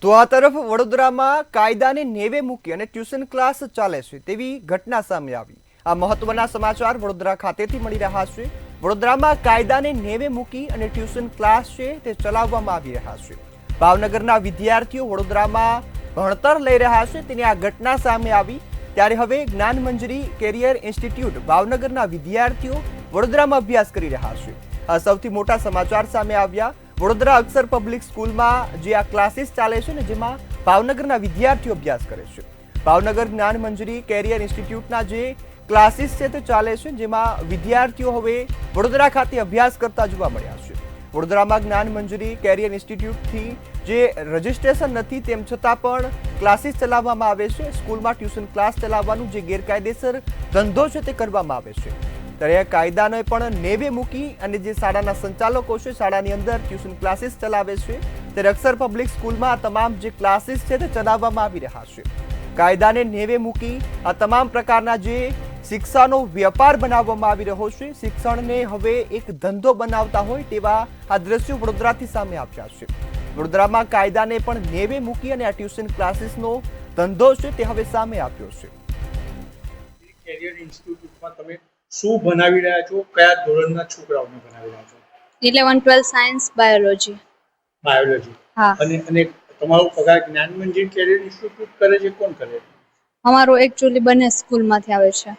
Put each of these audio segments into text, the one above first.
તો આ તરફ વડોદરામાં કાયદાને નેવે મૂકી અને ટ્યુશન ક્લાસ ચાલે છે તેવી ઘટના સામે આવી। આ મહત્વના સમાચાર વડોદરા ખાતેથી મળી રહ્યા છે। વડોદરામાં કાયદાને નેવે મૂકી અને ટ્યુશન ક્લાસ છે તે ચલાવવામાં આવી રહ્યા છે। ભાવનગરના વિદ્યાર્થીઓ વડોદરામાં ભણતર લઈ રહ્યા છે તેની આ ઘટના સામે આવી ત્યારે હવે જ્ઞાન મંજરી કેરિયર ઇન્સ્ટિટ્યૂટ ભાવનગરના વિદ્યાર્થીઓ વડોદરામાં અભ્યાસ કરી રહ્યા છે। આ સૌથી મોટા સમાચાર સામે આવ્યા। વડોદરા અક્ષર પબ્લિક સ્કૂલમાં જે આ ક્લાસીસ ચાલે છે ને જેમાં ભાવનગરના વિદ્યાર્થીઓ અભ્યાસ કરે છે। ભાવનગર જ્ઞાન મંજરી કેરિયર ઇન્સ્ટિટ્યૂટના જે ક્લાસીસ છે તે ચાલે છે જેમાં વિદ્યાર્થીઓ હવે વડોદરા ખાતે અભ્યાસ કરતા જોવા મળ્યા છે। વડોદરામાં જ્ઞાન મંજરી કેરિયર ઇન્સ્ટિટ્યૂટથી જે રજિસ્ટ્રેશન નથી તેમ છતાં પણ ક્લાસીસ ચલાવવામાં આવે છે। સ્કૂલમાં ટ્યુશન ક્લાસ ચલાવવાનું જે ગેરકાયદેસર ધંધો છે તે કરવામાં આવે છે। ત્યારે કાયદાને પણ નેવે મૂકી અને જે શાળાના સંચાલકો છે શાળાની અંદર ટ્યુશન ક્લાસીસ ચલાવે છે ત્યારે અક્ષર પબ્લિક સ્કૂલમાં આ તમામ જે ક્લાસીસ છે તે ચલાવવામાં આવી રહ્યા છે। કાયદાને નેવે મૂકી આ તમામ પ્રકારના જે શિક્ષાનો વ્યાપાર બનાવવામાં આવી રહ્યો છે। શિક્ષણને હવે એક ધંધો બનાવતા હોય તેવા આ દ્રશ્યો વડોદરાથી સામે આવ્યા છે। વડોદરામાં કાયદાને પણ નેવે મૂકી અને આ ટ્યુશન ક્લાસીસનો ધંધો છે તે હવે સામે આવ્યો છે। કેરિયર ઇન્સ્ટિટ્યૂટમાં તમે શું ભણાવી રહ્યા છો? કયા ધોરણના છોકરાઓને ભણાવી રહ્યા છો? 11 12 સાયન્સ બાયોલોજી। બાયોલોજી। હા। અને તમારો પગાર જ્ઞાન મંજરી કેરિયર ઇન્સ્ટિટ્યૂટ કરે છે? કોણ કરે છે? અમારો એકચ્યુઅલી બંને સ્કૂલમાંથી આવે છે।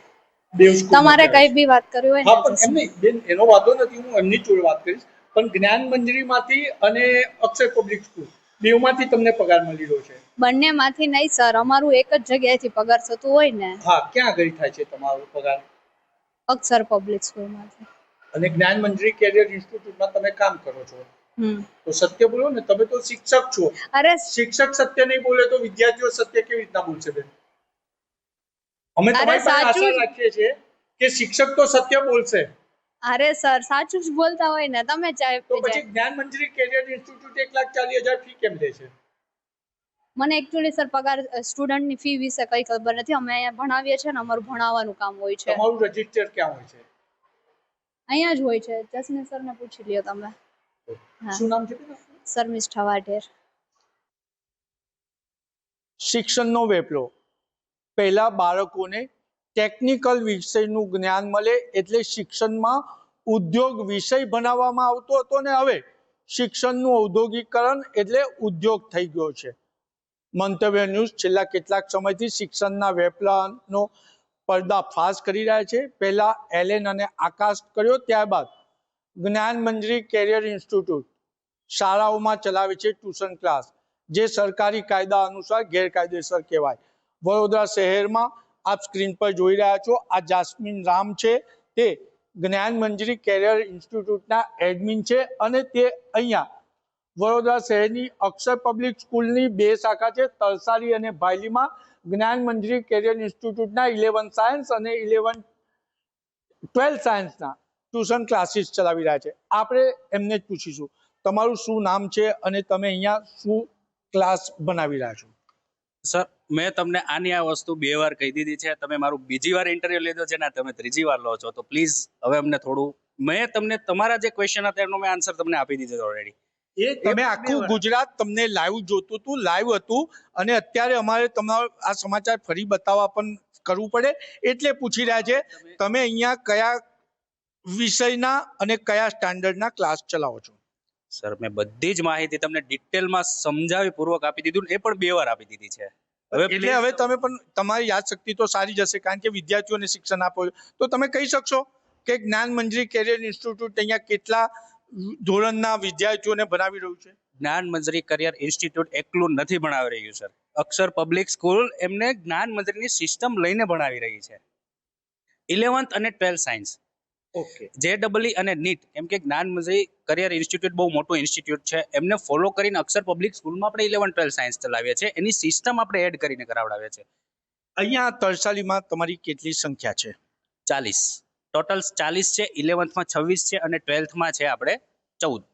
બેવ સ્કૂલ તમારે કઈ બી વાત કરવી હોય હા, પણ ને એમ નહીં બેન, એનો વાંધો નથી, હું એમની જ જોડે વાત કરીશ। પણ જ્ઞાન મંજરીમાંથી અને અક્ષર પબ્લિક સ્કૂલ બેવમાંથી તમને પગાર મળી રહ્યો છે? બંનેમાંથી નહીં સર, અમારું એક જ જગ્યાએથી પગાર થતું હોય ને। હા, ક્યાં આગળ થાય છે તમારો પગાર? અક્ષર પબ્લિક સ્કૂલમાંથી। અને જ્ઞાન મંજરી કેરિયર ઇન્સ્ટિટ્યૂટમાં તમે કામ કરો છો તો સત્ય બોલો ને, તમે તો શિક્ષક છો। અરે શિક્ષક સત્ય નહીં બોલે તો વિદ્યાર્થીઓ સત્ય કેવી રીતના બોલશે બેન? અમે તમારી પાસે આશા રાખીએ છીએ કે શિક્ષક તો સત્ય બોલશે। અરે સર, સાચું જ બોલતા હોય ને તમે ચાહે તો પછી જ્ઞાન મંજરી કેરિયર ઇન્સ્ટિટ્યૂટ 1,40,000 ફી કેમ લે છે? મને એકચ્યુઅલી સર પગાર સ્ટુડન્ટની ફી વિશે કઈ ખબર નથી। અમે અહીંયા ભણાવીએ છીએ ને, અમારું ભણાવવાનું કામ હોય છે। તમારું રજિસ્ટર ક્યાં હોય છે? અહીંયા જ હોય છે, જસને સરને પૂછી લ્યો તમે। શું નામ છે બેન? શર્મિષ્ઠા વાઢેર। શિક્ષણનો વેપલો। પહેલા બાળકોને ટેકનિકલ વિષયનું જ્ઞાન મળે એટલે શિક્ષણમાં ઉદ્યોગ વિષય ભણાવવામાં આવતો હતો ને હવે શિક્ષણનું ઔદ્યોગિકરણ એટલે ઉદ્યોગ થઈ ગયો છે। મંતવ્ય ન્યૂઝ છેલ્લા કેટલાક સમયથી શિક્ષણના વેપલાનો પર્દાફાશ કરી રહ્યા છે। પહેલા એલેન અને આકાશ કર્યો, ત્યારબાદ જ્ઞાન મંજરી કેરિયર ઇન્સ્ટિટ્યૂટ શાળાઓમાં ચલાવે છે ટ્યુશન ક્લાસ, જે સરકારી કાયદા અનુસાર ગેરકાયદેસર કહેવાય। વડોદરા શહેરમાં આપ સ્ક્રીન પર જોઈ રહ્યા છો, આ જાસ્મીન રામ છે, તે જ્ઞાન મંજરી કેરિયર ઇન્સ્ટિટ્યૂટના એડમિન છે અને તે અહીંયા વડોદરા શહેરની અક્ષર પબ્લિક સ્કૂલની બે શાખા છે, તરસારી અને ભાયલીમાં જ્ઞાન મંજરી કેરિયર ઇન્સ્ટિટ્યૂટના 11 સાયન્સ અને 12 સાયન્સના ટ્યુશન ક્લાસીસ ચલાવી રહ્યા છે। આપણે એમને જ પૂછીશું, તમારું શું નામ છે અને તમે અહીંયા શું ક્લાસ બનાવી રહ્યા છો? સર, મેં તમને આની આ વસ્તુ 2 વાર કહી દીધી છે, તમે મારું બીજી વાર ઇન્ટરવ્યુ લીધો છે ને તમે ત્રીજી વાર લો છો, તો પ્લીઝ હવે અમને થોડું, મેં તમને તમારા જે ક્વેશ્ચન હતા એનો મેં આન્સર તમને આપી દીધો ઓલરેડી। એ તમે આખું ગુજરાત તમને લાઈવ જોતું હતું, લાઈવ હતું, અને અત્યારે અમારે તમારો આ સમાચાર ફરી બતાવવા પણ કરવું પડે એટલે પૂછી રહ્યા છે, તમે અહીંયા કયા વિષયના અને કયા સ્ટાન્ડર્ડના ક્લાસ ચલાવો છો? સર, મેં બધી જ માહિતી તમને ડિટેલમાં સમજાવી પૂર્વક આપી દીધું, એ પણ 2 વાર આપી દીધી છે। એટલે હવે તમે પણ તમારી યાદશક્તિ તો સારી જશે, કારણ કે વિદ્યાર્થીઓને શિક્ષણ આપો તો તમે કહી શકશો કે જ્ઞાન મંજરી કેરિયર ઇન્સ્ટિટ્યૂટ અહીંયા કેટલા ધોરણના વિદ્યાર્થીઓને ભણાવી રહ્યું છે? જ્ઞાન મંજરી કરિયર ઇન્સ્ટિટ્યૂટ એકલું નથી ભણાવી રહ્યું સર, અક્ષર પબ્લિક સ્કૂલ એમને જ્ઞાન મંજરીની સિસ્ટમ લઈને ભણાવી રહી છે। 11th અને 12 સાયન્સ, ઓકે, JEE અને નીટ, કેમ કે જ્ઞાન મંજરી કરિયર ઇન્સ્ટિટ્યૂટ બહુ મોટું ઇન્સ્ટિટ્યૂટ છે, એમને ફોલો કરીને અક્ષર પબ્લિક સ્કૂલમાં આપણે 11 12 સાયન્સ ચલાવીએ છીએ, એની સિસ્ટમ આપણે એડ કરીને કરાવડાવીએ છીએ। અહીંયા તરસાલીમાં તમારી કેટલી સંખ્યા છે? 40 ટોટલ 40 છે, 11thમાં 26 છે અને 12thમાં છે આપણે 14।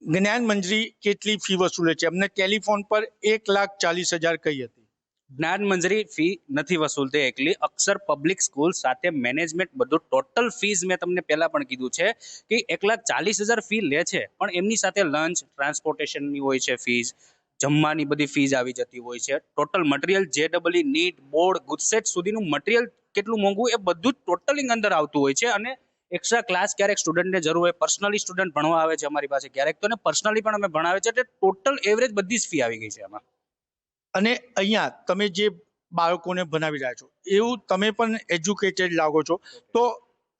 જ્ઞાન મંજરી કેટલી ફી વસૂલે છે? અમને ટેલિફોન પર 1,40,000 કહી હતી। જ્ઞાન મંજરી ફી નથી વસૂલતી એકલી, અક્ષર પબ્લિક સ્કૂલ સાથે મેનેજમેન્ટ બધું ટોટલ ફીઝ મેં તમને પહેલા પણ કીધું છે કે 1,40,000 ફી લે છે, પણ એમની સાથે લંચ ટ્રાન્સપોર્ટેશનની હોય છે ફીઝ, જમવાની બધી ફીઝ આવી જતી હોય છે, total material JEE NEET board GUJCET સુધીનું મટીરિયલ કેટલું મોંઘું એ બધું જ ટોટલિંગ અંદર આવતું હોય છે. અને એક્સ્ટ્રા ક્લાસ ક્યારેક સ્ટુડન્ટને જરૂર હોય, પર્સનલી સ્ટુડન્ટ ભણવા આવે છે અમારી પાસે ક્યારેક, તો પર્સનલી પણ અમે ભણાવે છે, એટલે ટોટલ એવરેજ બધી જ ફી આવી ગઈ છે એમાં. અને અહીંયા તમે જે બાળકોને ભણાવી રહ્યા છો એવું તમે પણ એજ્યુકેટેડ લાગો છો, તો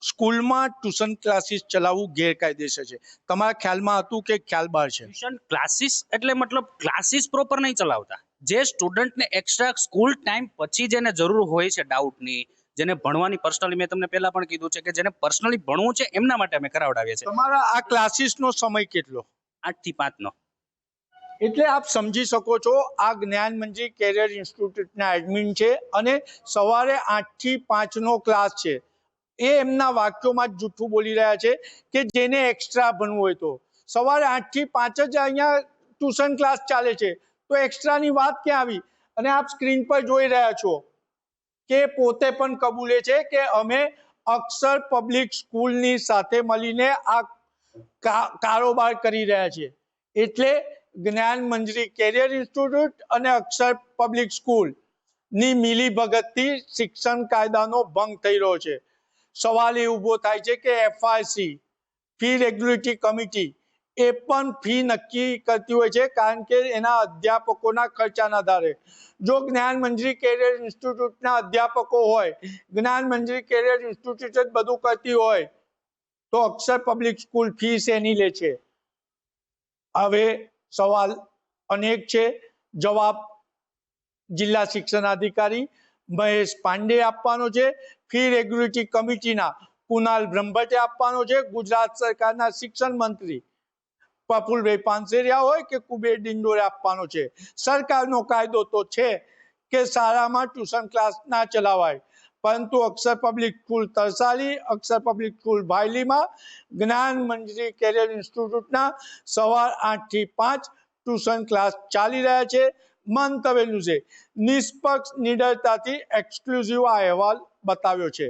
સ્કૂલમાં ટ્યુશન ક્લાસીસ ચલાવવું ગેરકાયદેસર છે. તમારા ખ્યાલમાં હતું કે ખ્યાલ બહાર છે? ટ્યુશન ક્લાસીસ એટલે મતલબ ક્લાસીસ પ્રોપર નહીં ચલાવતા. જે સ્ટુડન્ટને એક્સ્ટ્રા સ્કૂલ ટાઈમ પછી જેને જરૂર હોય છે ડાઉટની, જેને ભણવાની પર્સનલી, મેં તમને પહેલા પણ કીધું છે કે જેને પર્સનલી ભણવું છે એમના માટે અમે કરાવડાવીએ છીએ. તમારા આ ક્લાસીસનો સમય કેટલો? 8 થી 5 નો. એટલે આપ સમજી શકો છો, આ જ્ઞાન મંજી કેરિયર ઇન્સ્ટિટ્યૂટના એડમિન છે અને સવારે 8 થી 5 નો ક્લાસ છે. એ એમના વાક્યોમાં જ જૂઠું બોલી રહ્યા છે કે જેને એક્સ્ટ્રા ભણવું હોય તો સવારે 8 થી 5 જ અહીંયા ટ્યુશન ક્લાસ ચાલે છે, તો એક્સ્ટ્રાની વાત ક્યાં આવી? અને આપ સ્ક્રીન પર જોઈ રહ્યા છો કે પોતે પણ કબૂલે છે કે અમે અક્ષર પબ્લિક સ્કૂલની સાથે મળીને આ કારોબાર કરી રહ્યા છે. એટલે જ્ઞાન મંજરી કેરિયર ઇન્સ્ટિટ્યૂટ અને અક્ષર પબ્લિક સ્કૂલ ની મિલી ભગતથી શિક્ષણ કાયદાનો ભંગ થઈ રહ્યો છે. સવાલ એ ઊભો થાય છે કે FRC ફી રેગ્યુલેટરી કમિટી એ પણ ફી નક્કી કરતી હોય છે, કારણ કે એના અધ્યાપકોના ખર્ચાના આધારે. જો જ્ઞાન મંજરી કેરિયર ઇન્સ્ટિટ્યૂટના અધ્યાપકો હોય, જ્ઞાન મંજરી કેરિયર ઇન્સ્ટિટ્યૂટ જ બધું કરતી હોય, તો અક્ષર પબ્લિક સ્કૂલ ફી શેની લે છે? હવે સવાલ અનેક છે, જવાબ જિલ્લા શિક્ષણાધિકારી મહેશ પાંડે આપવાનો છે, ફી રેગ્યુલેટરી કમિટીના કુનાલ બ્રહ્મભટ્ટે આપવાનો છે, ગુજરાત સરકારના શિક્ષણ મંત્રી પ્રફુલભાઈ પાનસેરિયા હોય કે કુબેર ડિંડોરે આપવાનો છે. સરકારનો કાયદો તો છે કે શાળામાં ટ્યુશન ક્લાસ ના ચલાવાય, પરંતુ અક્ષર પબ્લિક સ્કૂલ તરસાલી, અક્ષર પબ્લિક સ્કૂલ ભાયલીમાં જ્ઞાન મંજરી કેરિયર ઇન્સ્ટિટ્યૂટના સવાર 8 થી 5 ટ્યુશન ક્લાસ ચાલી રહ્યા છે. મંતવ્યનું છે નિષ્પક્ષ નિડરતાથી એક્સક્લુઝિવ આ અહેવાલ બતાવ્યો છે.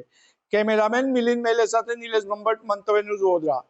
કેમેરામેન મિલિંદ મેલે સાથે નિલેશ બ્રહ્મભટ્ટ, મંતવ્ય ન્યૂઝ વડોદરા.